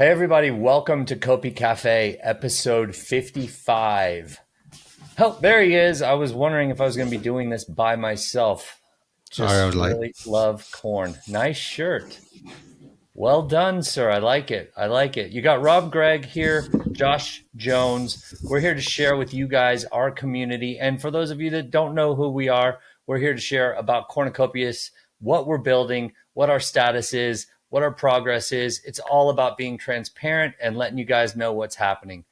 Hey everybody, welcome to Copi Cafe, episode 55. Oh, there he is. I was wondering if I was going to be doing this by myself. Sorry, I Just was late. really love corn. Nice shirt. Well done, sir. I like it. I like it. You got Rob Gregg here, Josh Jones. We're here to share with you guys our community. And for those of you that don't know who we are, we're here to share about Cornucopias, what we're building, what our status is, what our progress is. It's all about being transparent and letting you guys know what's happening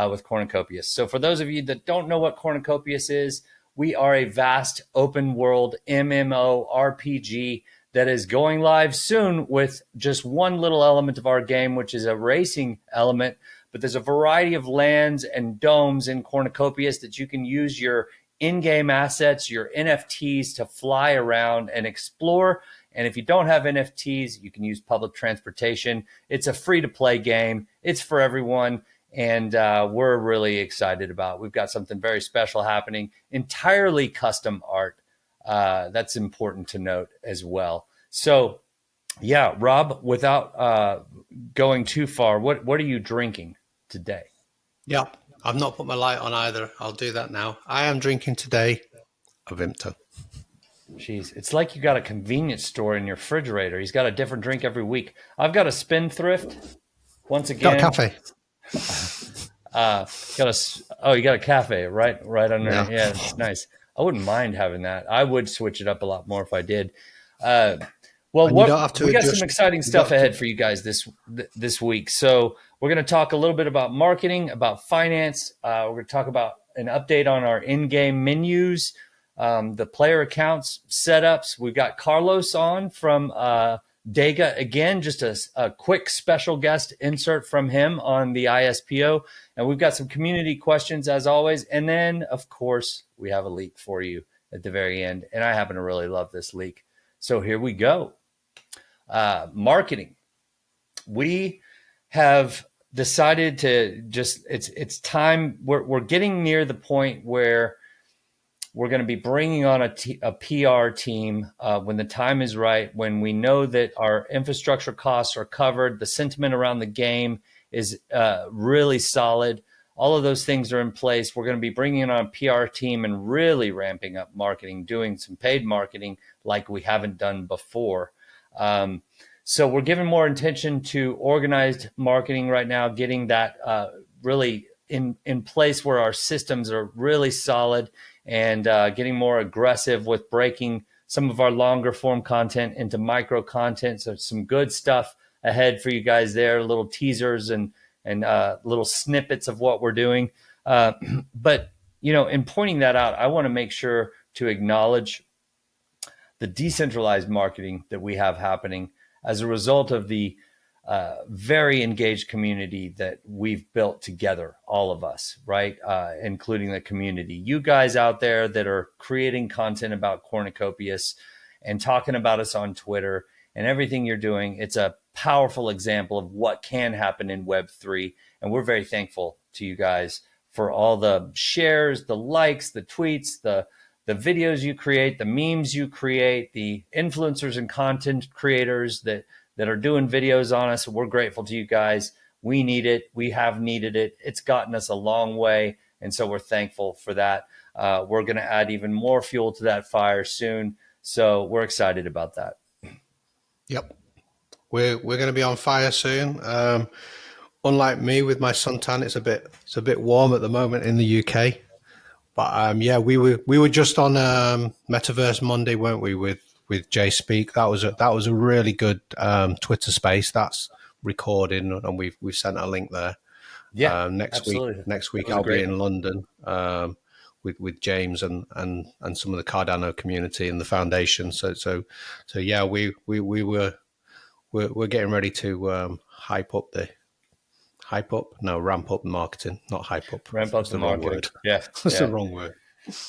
with Cornucopias. So for those of you that don't know what Cornucopias is, we are a vast open world MMORPG that is going live soon with just one little element of our game, which is a racing element. But there's a variety of lands and domes in Cornucopias that you can use your in-game assets, your NFTs to fly around and explore. And if you don't have NFTs, you can use public transportation. It's a free-to-play game. It's for everyone. And we're really excited about it. We've got something very special happening, entirely custom art. That's important to note as well. So, yeah, Rob, without going too far, what are you drinking today? Yeah, I've not put my light on either. I'll do that now. I am drinking today a Vimto. Jeez, it's like you got a convenience store in your refrigerator. He's got a different drink every week. I've got a Spendthrift. Once Got a again, cafe. you got a cafe right under. Yeah. Yeah, it's nice. I wouldn't mind having that. I would switch it up a lot more if I did. Uh, well, And you don't what have to we got some adjust. exciting You don't stuff have ahead to, for you guys this week. So we're going to talk a little bit about marketing, about finance. We're going to talk about an update on our in-game menus, the player accounts setups. We've got Carlos on from DEGA again, just a quick special guest insert from him on the ISPO. And we've got some community questions as always. And then, of course, we have a leak for you at the very end. And I happen to really love this leak. So here we go. Marketing. We have decided to just it's time. We're getting near the point where we're going to be bringing on a PR team when the time is right, when we know that our infrastructure costs are covered, the sentiment around the game is really solid. All of those things are in place. We're going to be bringing on a PR team and really ramping up marketing, doing some paid marketing like we haven't done before. So we're giving more attention to organized marketing right now, getting that really in place where our systems are really solid and getting more aggressive with breaking some of our longer form content into micro content. So some good stuff ahead for you guys there, little teasers and little snippets of what we're doing. But, in pointing that out, I want to make sure to acknowledge the decentralized marketing that we have happening as a result of the very engaged community that we've built together, all of us, right? Including the community. You guys out there that are creating content about Cornucopias and talking about us on Twitter and everything you're doing. It's a powerful example of what can happen in Web3. And we're very thankful to you guys for all the shares, the likes, the tweets, the videos you create, the memes you create, the influencers and content creators that are doing videos on us. We're grateful to you guys. We need it. We have needed it. It's gotten us a long way. And so we're thankful for that. We're going to add even more fuel to that fire soon. So we're excited about that. Yep. We're going to be on fire soon. Unlike me with my suntan, it's a bit warm at the moment in the UK. But yeah, we were just on Metaverse Monday, weren't we? With Jay Speak, that was a really good Twitter space. That's recording, and we've sent a link there. Yeah, Next absolutely. week I'll be in London with James and some of the Cardano community and the foundation. So yeah, we're getting ready to ramp up marketing, not hype up. Ramp up That's the the wrong marketing. word. Yeah. That's yeah. the wrong word.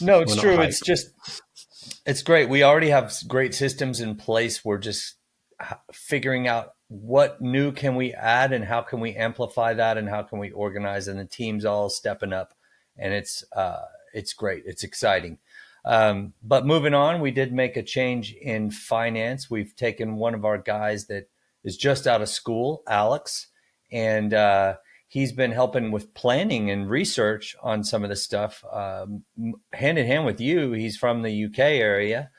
No, it's We're not true. hype. It's great. We already have great systems in place. We're just figuring out what new can we add and how can we amplify that and how can we organize, and the team's all stepping up, and it's great. It's exciting. But moving on, we did make a change in finance. We've taken one of our guys that is just out of school, Alex, and he's been helping with planning and research on some of this stuff, hand in hand with you. He's from the UK area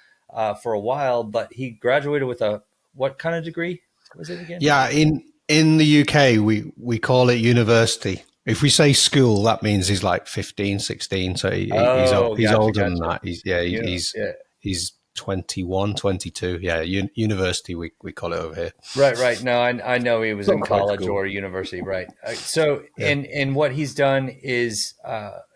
for a while, but he graduated with a what kind of degree was it again? Yeah, in the UK, we call it university. If we say school, that means he's like 15, 16. So Oh, he's gotcha, older than gotcha. that. He's 21, 22. Yeah, university we call it over here. Right. No, I know he was Not in quite college school. or university, right? So, Yeah, and what he's done is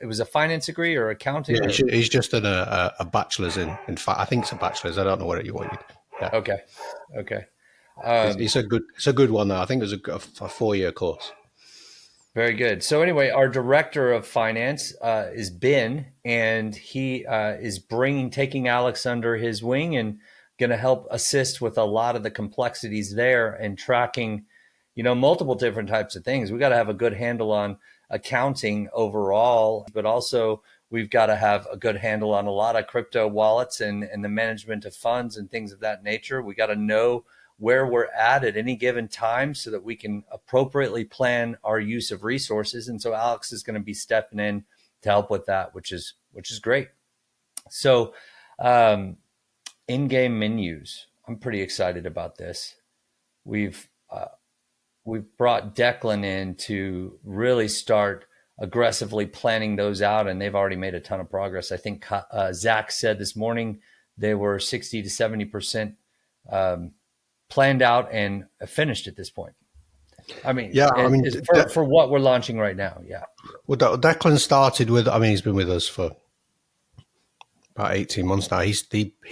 it was a finance degree or accounting yeah. or He's just done a bachelor's in fact. I think it's a bachelor's. I don't know what you. Yeah, okay, okay. it's a good one though. I think it was a 4-year course. Very good. So anyway, our director of finance is Ben, and he is taking Alex under his wing and going to help assist with a lot of the complexities there and tracking, multiple different types of things. We got to have a good handle on accounting overall, but also we've got to have a good handle on a lot of crypto wallets and the management of funds and things of that nature. We got to know where we're at any given time so that we can appropriately plan our use of resources. And so Alex is going to be stepping in to help with that, which is great. So in-game menus, I'm pretty excited about this. We've brought Declan in to really start aggressively planning those out, and they've already made a ton of progress. I think Zach said this morning they were 60 to 70% planned out and finished at this point. I mean, Yeah, I mean, for what we're launching right now. Yeah. well, Declan started with. I mean, he's been with us for about 18 months now. He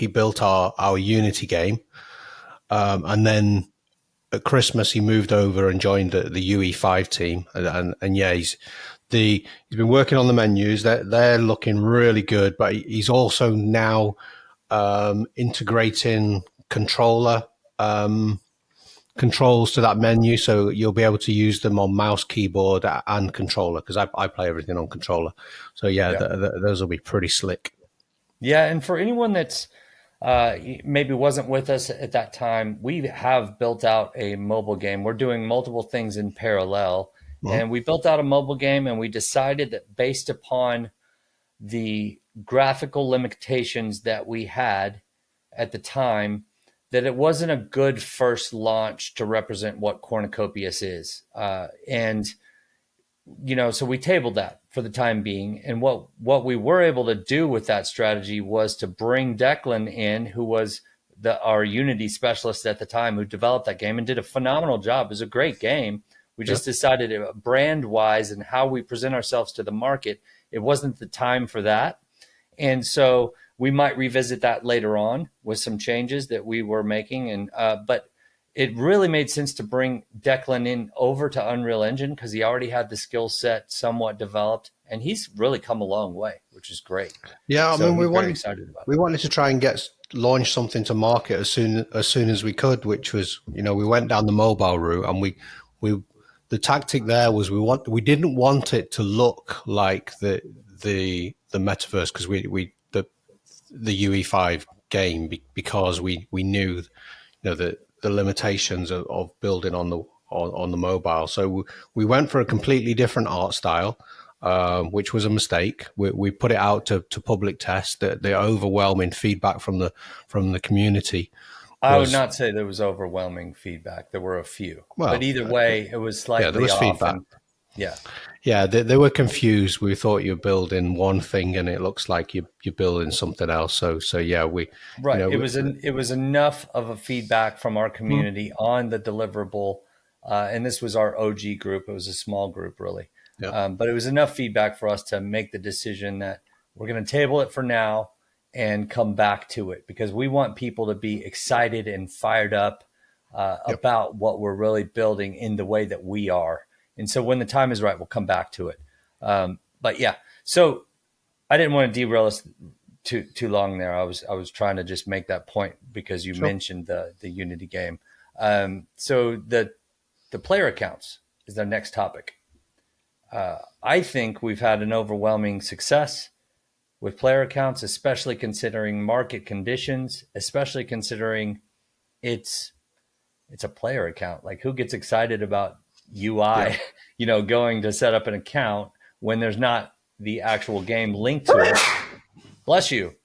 built our Unity game, and then at Christmas he moved over and joined the UE5 team, and yeah, he's been working on the menus. They're looking really good, but he's also now integrating controls to that menu, so you'll be able to use them on mouse, keyboard, and controller, because I play everything on controller. So yeah, those will be pretty slick. Yeah, and for anyone that's maybe wasn't with us at that time, we have built out a mobile game. We're doing multiple things in parallel, and we built out a mobile game, and we decided that based upon the graphical limitations that we had at the time, that it wasn't a good first launch to represent what Cornucopias is. So we tabled that for the time being. And what we were able to do with that strategy was to bring Declan in, who was our Unity specialist at the time, who developed that game and did a phenomenal job. It was a great game. We just decided brand wise and how we present ourselves to the market, it wasn't the time for that. And so we might revisit that later on with some changes that we were making. But it really made sense to bring Declan in over to Unreal Engine because he already had the skill set somewhat developed, and he's really come a long way, which is great. Yeah, So I mean, we're very excited about we wanted to try and launch something to market as soon as we could, which was, we went down the mobile route, and we the tactic there was we didn't want it to look like the metaverse, because the UE5 game, because we knew the limitations of building on the mobile. So we went for a completely different art style, which was a mistake. We put it out to public test. The overwhelming feedback from the community. I would not say there was overwhelming feedback. There were a few, but either way, it was slightly there was off. feedback. Yeah, they were confused. We thought you were building one thing, and it looks like you're building something else. So yeah, it was enough of a feedback from our community on the deliverable, and this was our OG group. It was a small group, really, but it was enough feedback for us to make the decision that we're going to table it for now and come back to it, because we want people to be excited and fired up about what we're really building in the way that we are. And so when the time is right, we'll come back to it. But yeah, so I didn't want to derail us too long there. I was trying to just make that point because you mentioned the Unity game. So the player accounts is the next topic. I think we've had an overwhelming success with player accounts, especially considering market conditions, especially considering it's a player account. Like, who gets excited about UI, going to set up an account when there's not the actual game linked to it. Bless you.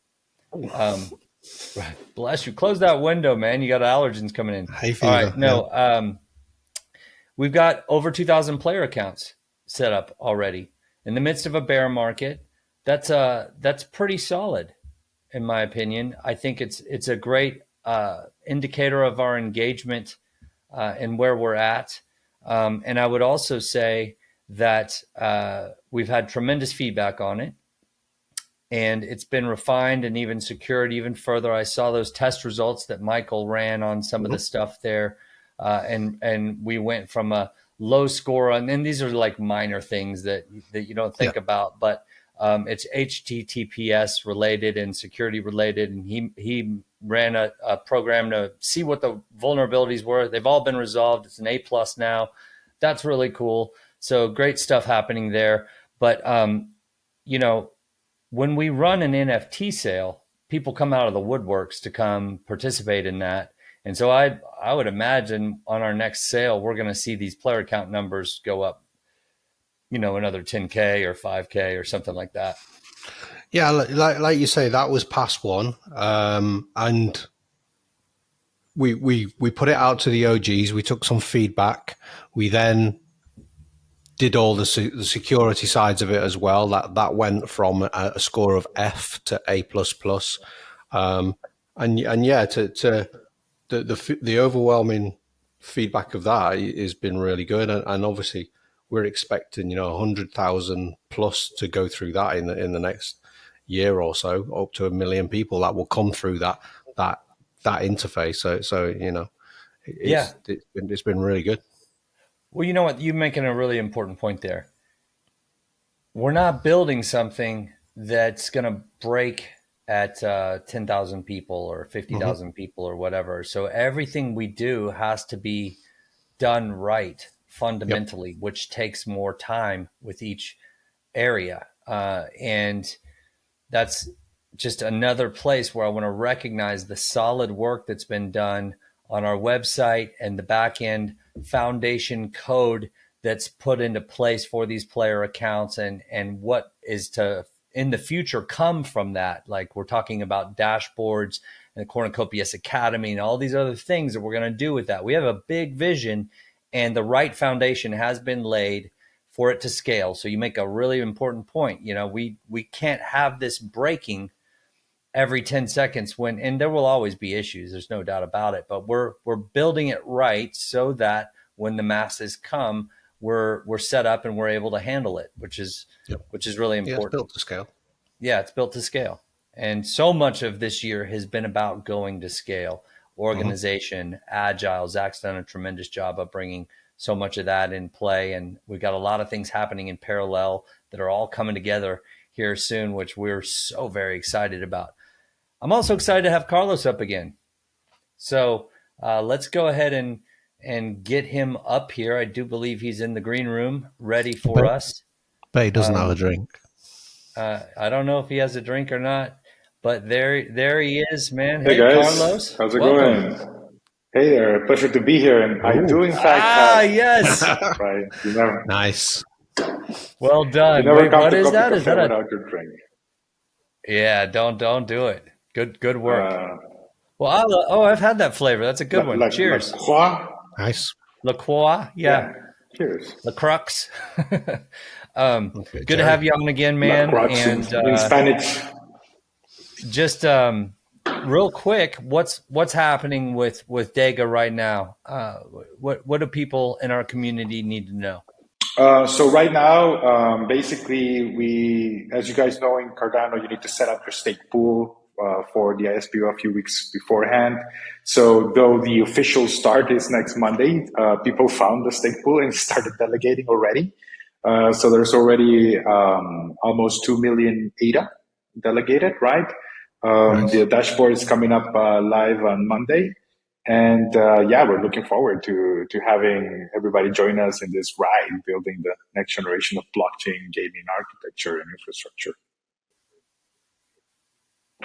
Bless you. Close that window, man. You got allergens coming in. Hay All fever. right. No, we've got over 2,000 player accounts set up already in the midst of a bear market. That's pretty solid, in my opinion. I think it's a great indicator of our engagement and where we're at. And I would also say that we've had tremendous feedback on it, and it's been refined and even secured even further. I saw those test results that Michael ran on some of the stuff there, and we went from a low score on, and these are like minor things that you don't think about, but it's HTTPS related and security related, and he ran a program to see what the vulnerabilities were. They've all been resolved. It's an A+ now. That's really cool. So great stuff happening there. But when we run an NFT sale, people come out of the woodworks to come participate in that. And so I would imagine on our next sale, we're going to see these player account numbers go up, another 10K or 5K or something like that. Yeah, like you say, that was past one. And we put it out to the OGs. We took some feedback. We then did all the security sides of it as well. That went from a score of F to A++. And yeah, to the overwhelming feedback of that has been really good. And obviously we're expecting 100,000 plus to go through that in the next year or so, up to 1 million people that will come through that interface. So it's been really good. Well, you know what? You're making a really important point there. We're not building something that's going to break at 10,000 people or 50,000 people or whatever. So everything we do has to be done right fundamentally, which takes more time with each area. And that's just another place where I want to recognize the solid work that's been done on our website and the back end foundation code that's put into place for these player accounts, and what is to in the future come from that. Like we're talking about dashboards and the Cornucopias Academy and all these other things that we're going to do with that. We have a big vision, and the right foundation has been laid for it to scale. So you make a really important point. We can't have this breaking every 10 seconds and there will always be issues. There's no doubt about it, but we're building it right so that when the masses come, we're set up and we're able to handle it, which is really important. It's built to scale. Yeah, it's built to scale. And so much of this year has been about going to scale, organization, agile. Zach's done a tremendous job of bringing so much of that in play. And we've got a lot of things happening in parallel that are all coming together here soon, which we're so very excited about. I'm also excited to have Carlos up again. So let's go ahead and get him up here. I do believe he's in the green room ready for us. But he doesn't have a drink. I don't know if he has a drink or not, but there he is, man. Hey guys, Carlos. How's it going? Hey there, pleasure to be here. And I do in fact have... yes. Right. You never, Nice. Well done. You never Wait, come what to is that? Copi Is that without your drink. Yeah, don't do it. Good work. Well, I've had that flavor. That's a good one. Cheers. La Croix. Nice. La Croix. Yeah. Cheers. La Crux. Okay, good Jerry. to have you on again, man. La Croix And in Spanish. just real quick, what's happening with DEGA right now? What do people in our community need to know? So right now, basically, as you guys know, in Cardano, you need to set up your stake pool for the ISPO a few weeks beforehand. So though the official start is next Monday, people found the stake pool and started delegating already. So there's already almost 2 million ADA delegated, right? Nice. The dashboard is coming up live on Monday. And we're looking forward to having everybody join us in this ride, building the next generation of blockchain gaming architecture and infrastructure.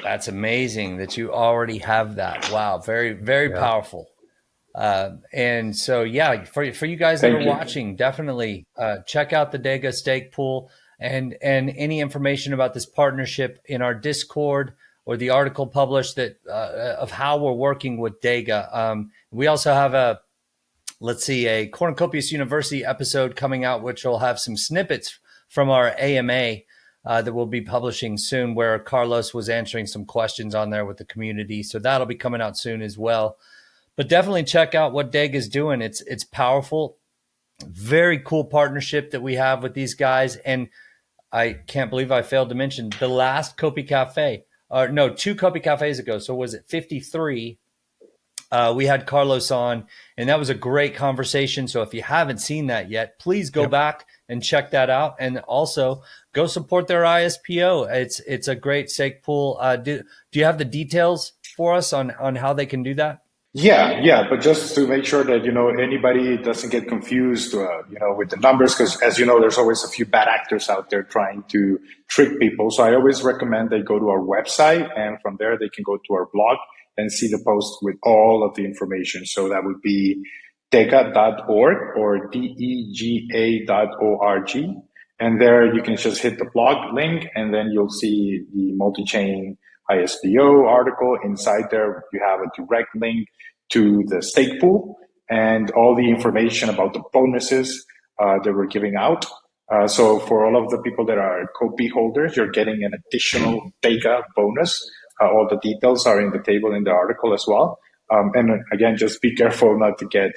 That's amazing that you already have that. Wow, very, very powerful. And so, yeah, for you guys that are watching, definitely check out the DEGA stake pool and any information about this partnership in our Discord or the article published that of how we're working with DEGA. We also have a Cornucopias University episode coming out, which will have some snippets from our AMA that we'll be publishing soon, where Carlos was answering some questions on there with the community. So that'll be coming out soon as well. But definitely check out what DEG is doing. It's powerful. Very cool partnership that we have with these guys. And I can't believe I failed to mention the last Copi Cafe. No, 2 Copi Cafes ago. So was it 53? We had Carlos on, and that was a great conversation. So if you haven't seen that yet, please go back and check that out. And also go support their ISPO. It's a great stake pool. Do you have the details for us on how they can do that? Yeah, but just to make sure that, anybody doesn't get confused, with the numbers, because as you know, there's always a few bad actors out there trying to trick people. So I always recommend they go to our website, and from there they can go to our blog and see the post with all of the information. So that would be dega.org or dega.org. And there you can just hit the blog link, and then you'll see the multi-chain ISPO article. Inside there, you have a direct link to the stake pool and all the information about the bonuses that we're giving out. So for all of the people that are Copi holders, you're getting an additional DEGA bonus. All the details are in the table in the article as well. And again, just be careful not to get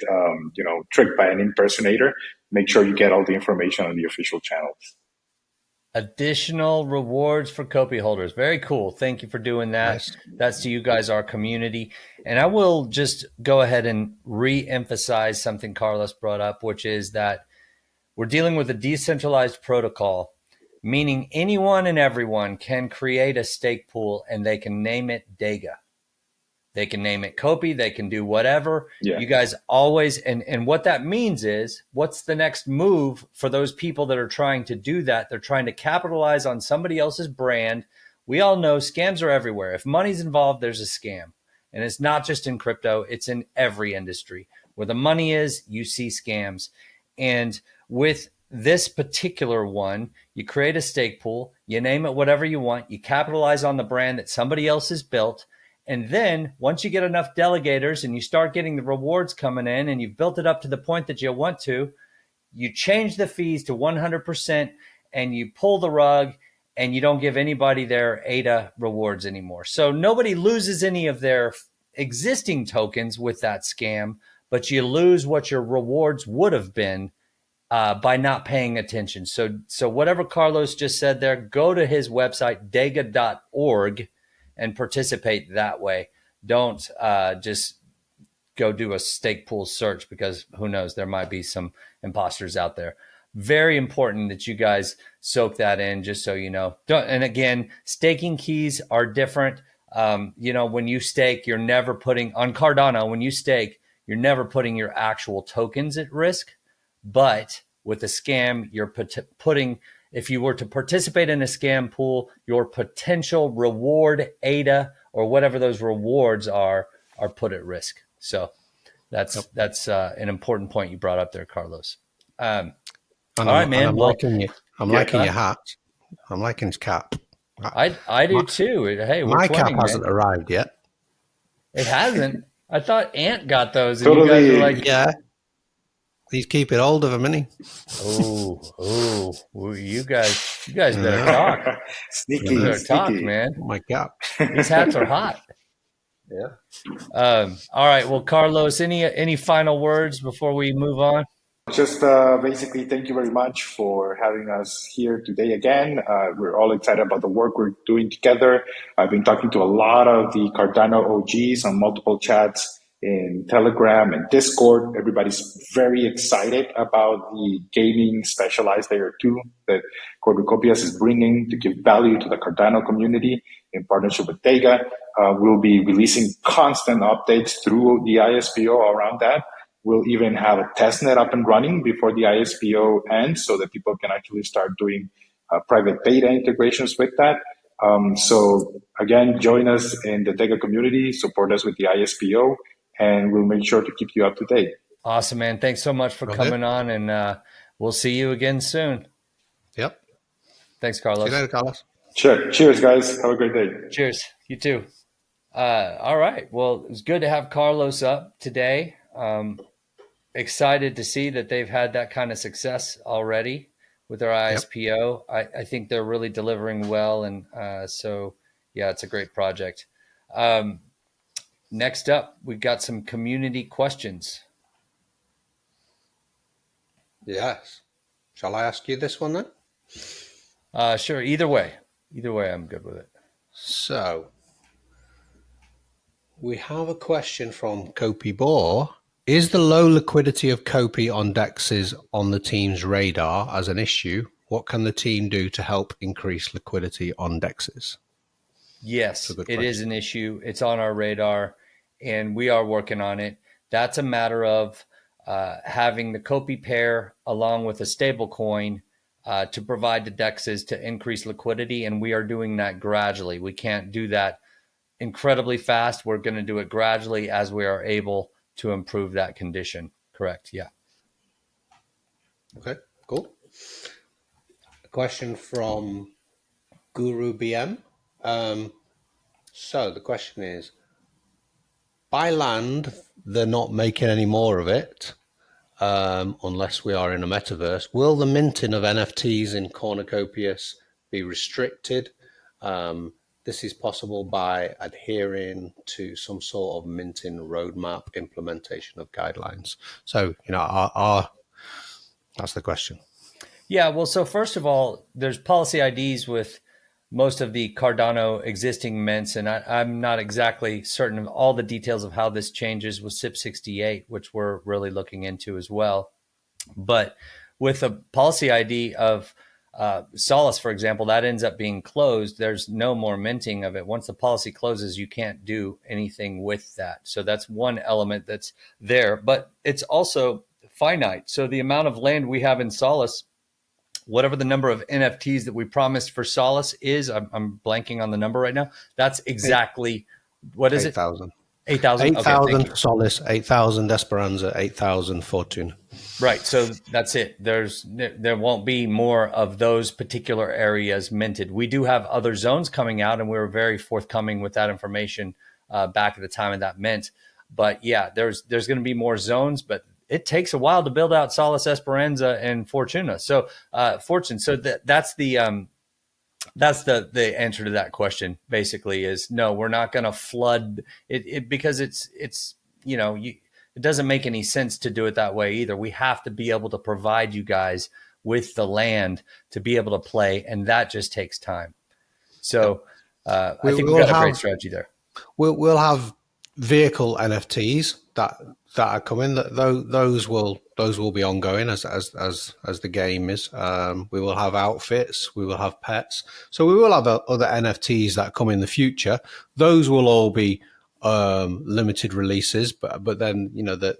tricked by an impersonator. Make sure you get all the information on the official channels. Additional rewards for Copi holders. Very cool. Thank you for doing that. Nice. That's to you guys, our community. And I will just go ahead and re-emphasize something Carlos brought up, which is that we're dealing with a decentralized protocol, meaning anyone and everyone can create a stake pool and they can name it DEGA. They can name it Copi. They can do whatever. Yeah. You guys always, and what that means is, what's the next move for those people that are trying to do that? They're trying to capitalize on somebody else's brand. We all know scams are everywhere. If money's involved, there's a scam. And it's not just in crypto. It's in every industry. Where the money is, you see scams. And with this particular one, you create a stake pool, you name it whatever you want, you capitalize on the brand that somebody else has built. And then once you get enough delegators and you start getting the rewards coming in and you've built it up to the point that you want to, you change the fees to 100% and you pull the rug and you don't give anybody their ADA rewards anymore. So nobody loses any of their existing tokens with that scam, but you lose what your rewards would have been by not paying attention. So whatever Carlos just said there, go to his website, dega.org, and participate that way. Don't just go do a stake pool search, because who knows, there might be some imposters out there. Very important that you guys soak that in, just so you know. And again, staking keys are different. When you stake, you're never putting, on Cardano, when you stake, you're never putting your actual tokens at risk. But with a scam, you're putting, if you were to participate in a scam pool, your potential reward, ADA, or whatever those rewards are put at risk. So that's an important point you brought up there, Carlos. All right, man. I'm liking your hat. I'm liking his cap. I do too. Hey, my cap hasn't arrived yet. It hasn't. I thought Ant got those, and totally. You guys were like, yeah. He's keeping hold of him, isn't he? Oh, you guys better talk. Sneaky, better sneaky. Talk, man. Oh my cap. These hats are hot. Yeah. All right. Well, Carlos, any final words before we move on? Just basically, thank you very much for having us here today again. We're all excited about the work we're doing together. I've been talking to a lot of the Cardano OGs on multiple chats in Telegram and Discord. Everybody's very excited about the gaming specialized layer 2 that Cornucopias is bringing to give value to the Cardano community in partnership with DEGA. We'll be releasing constant updates through the ISPO around that. We'll even have a testnet up and running before the ISPO ends so that people can actually start doing private beta integrations with that. So again, join us in the DEGA community, support us with the ISPO, and we'll make sure to keep you up to date. Awesome, man. Thanks so much for coming on, and we'll see you again soon. Yep. Thanks, Carlos. See you later, Carlos. Sure. Cheers, guys. Have a great day. Cheers. You too. All right. Well, it was good to have Carlos up today. Excited to see that they've had that kind of success already with their ISPO. Yep. I think they're really delivering well. And so, yeah, it's a great project. Next up, we've got some community questions. Yes. Shall I ask you this one then? Sure. Either way, I'm good with it. So we have a question from Copi Bohr. Is the low liquidity of Copi on dexes on the team's radar as an issue? What can the team do to help increase liquidity on dexes? Yes, it is an issue. It's on our radar, and we are working on it. That's a matter of having the Copi pair along with a stable coin to provide the dexes to increase liquidity, and we are doing that gradually. We can't do that incredibly fast. We're going to do it gradually as we are able to improve that condition. Correct. Yeah. Okay, cool. A question from Guru BM. So the question is, by land, they're not making any more of it unless we are in a metaverse. Will the minting of NFTs in Cornucopias be restricted? This is possible by adhering to some sort of minting roadmap implementation of guidelines. So, that's the question. Yeah, well, so first of all, there's policy IDs with most of the Cardano existing mints, and I'm not exactly certain of all the details of how this changes with SIP 68, which we're really looking into as well. But with a policy ID of Solace, for example, that ends up being closed. There's no more minting of it. Once the policy closes, you can't do anything with that. So that's one element that's there, but it's also finite. So the amount of land we have in Solace, whatever the number of NFTs that we promised for Solace is, I'm blanking on the number right now. That's exactly, what is 8,000. it? 8,000. 8,000 okay, Solace, 8,000 Esperanza, 8,000 Fortuna. Right. So that's it. There won't be more of those particular areas minted. We do have other zones coming out, and we were very forthcoming with that information back at the time of that mint. But yeah, there's going to be more zones, but it takes a while to build out Solace, Esperanza, and Fortuna. So Fortune. So that's the answer to that question. Basically, is no, we're not going to flood it because it's it doesn't make any sense to do it that way either. We have to be able to provide you guys with the land to be able to play, and that just takes time. So I think we've got a great strategy there. We'll have vehicle NFTs that are coming. Those will be ongoing as the game is. We will have outfits. We will have pets. So we will have other NFTs that come in the future. Those will all be limited releases, but then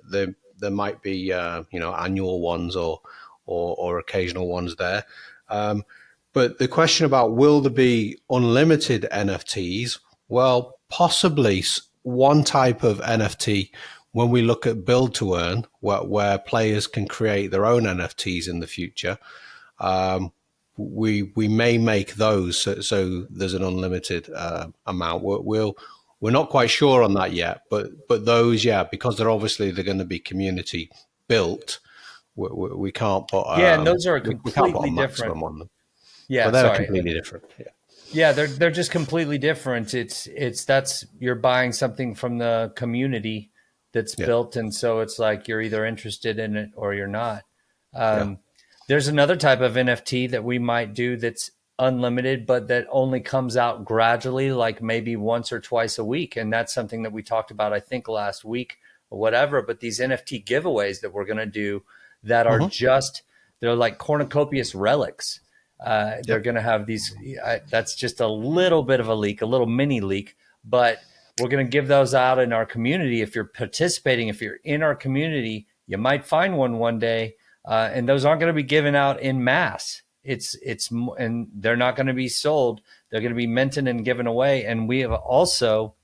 there might be annual ones or occasional ones there. But the question about will there be unlimited NFTs? Well, possibly one type of NFT when we look at build to earn, where players can create their own NFTs in the future. We may make those so there's an unlimited amount. We're not quite sure on that yet, but those, because they're going to be community built. We can't put and those are completely different on them. Yeah, but they're completely different. Yeah, they're just completely different. That's you're buying something from the community that's built, and so it's like you're either interested in it or you're not. There's another type of NFT that we might do that's unlimited, but that only comes out gradually, like maybe once or twice a week. And that's something that we talked about, I think, last week or whatever. But these NFT giveaways that we're going to do that are they're like cornucopias relics. They're going to have these. That's just a little bit of a leak, a little mini leak, but we're going to give those out in our community. If you're participating, if you're in our community, you might find one day. And those aren't going to be given out in mass. And they're not going to be sold. They're going to be minted and given away. And we have also,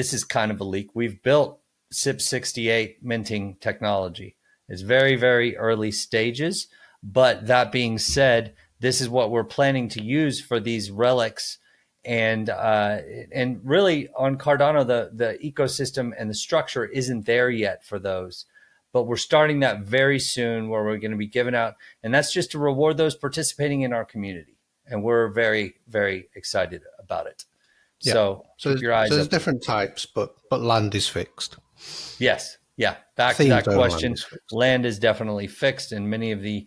this is kind of a leak. We've built SIP68 minting technology. It's very, very early stages. But that being said, this is what we're planning to use for these relics. And really on Cardano, the ecosystem and the structure isn't there yet for those. But we're starting that very soon, where we're going to be giving out. And that's just to reward those participating in our community. And we're very, very excited about it. Yeah. So keep your eyes so there's up. different types, but land is fixed. Yes. Yeah. Back to that question. Land is definitely fixed, and many of the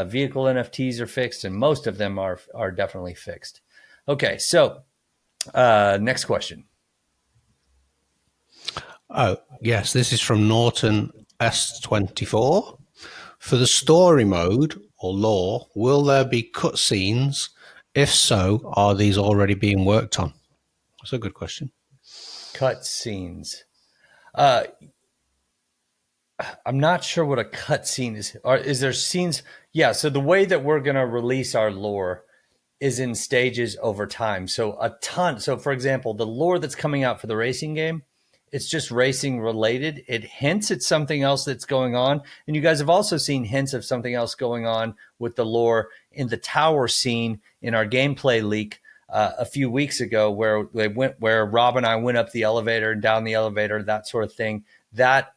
vehicle NFTs are fixed, and most of them are definitely fixed. Okay. So next question. Oh, yes. This is from Norton S24. For the story mode or lore, will there be cutscenes? If so, are these already being worked on? That's a good question. Cutscenes. I'm not sure what a cutscene is. Is there scenes? Yeah. So the way that we're going to release our lore is in stages over time. So a ton. So for example, the lore that's coming out for the racing game, it's just racing related. It hints at something else that's going on. And you guys have also seen hints of something else going on with the lore in the tower scene in our gameplay leak a few weeks ago, where Rob and I went up the elevator and down the elevator, that sort of thing. That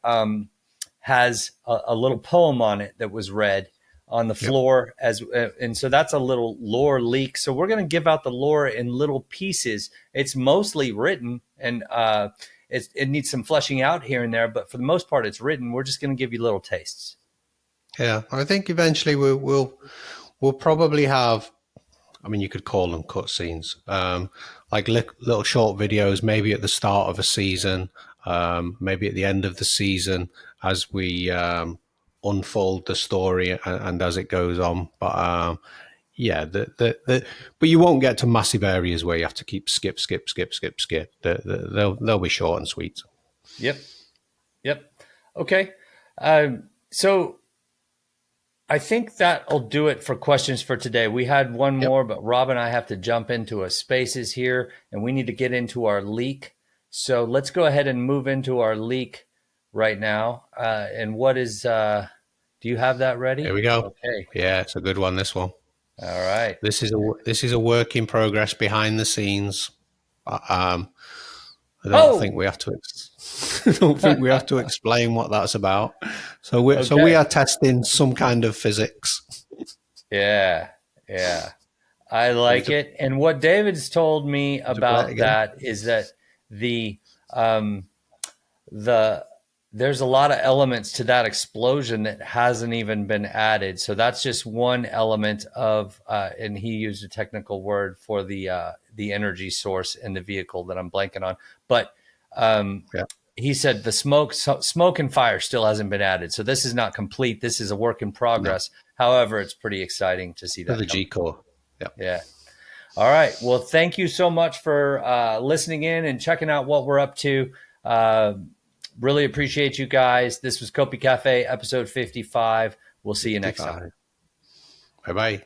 has a little poem on it that was read on the floor and so that's a little lore leak. So we're going to give out the lore in little pieces. It's mostly written, and it needs some fleshing out here and there, but for the most part, it's written. We're just going to give you little tastes. Yeah, I think eventually we'll probably have. I mean, you could call them cutscenes, like little short videos, maybe at the start of a season, maybe at the end of the season, as we unfold the story and as it goes on. But yeah, but you won't get to massive areas where you have to keep skip. They'll be short and sweet. Yep. Okay. So I think that'll do it for questions for today. We had one more, but Rob and I have to jump into a spaces here, and we need to get into our leak. So let's go ahead and move into our leak right now. And what is, do you have that ready? Here we go. Okay. Yeah, it's a good one, this one. All right. This is a work in progress behind the scenes. I don't think we have to. I don't think we have to explain what that's about. So we are testing some kind of physics. Yeah. I like it. And what David's told me about that is that there's a lot of elements to that explosion that hasn't even been added. So that's just one element of, and he used a technical word for the energy source in the vehicle that I'm blanking on. But he said the smoke and fire still hasn't been added. So this is not complete. This is a work in progress. No. However, it's pretty exciting to see that. For the G core. Yeah. All right. Well, thank you so much for listening in and checking out what we're up to. Really appreciate you guys. This was Copi Cafe, episode 55. We'll see you next time. Bye-bye.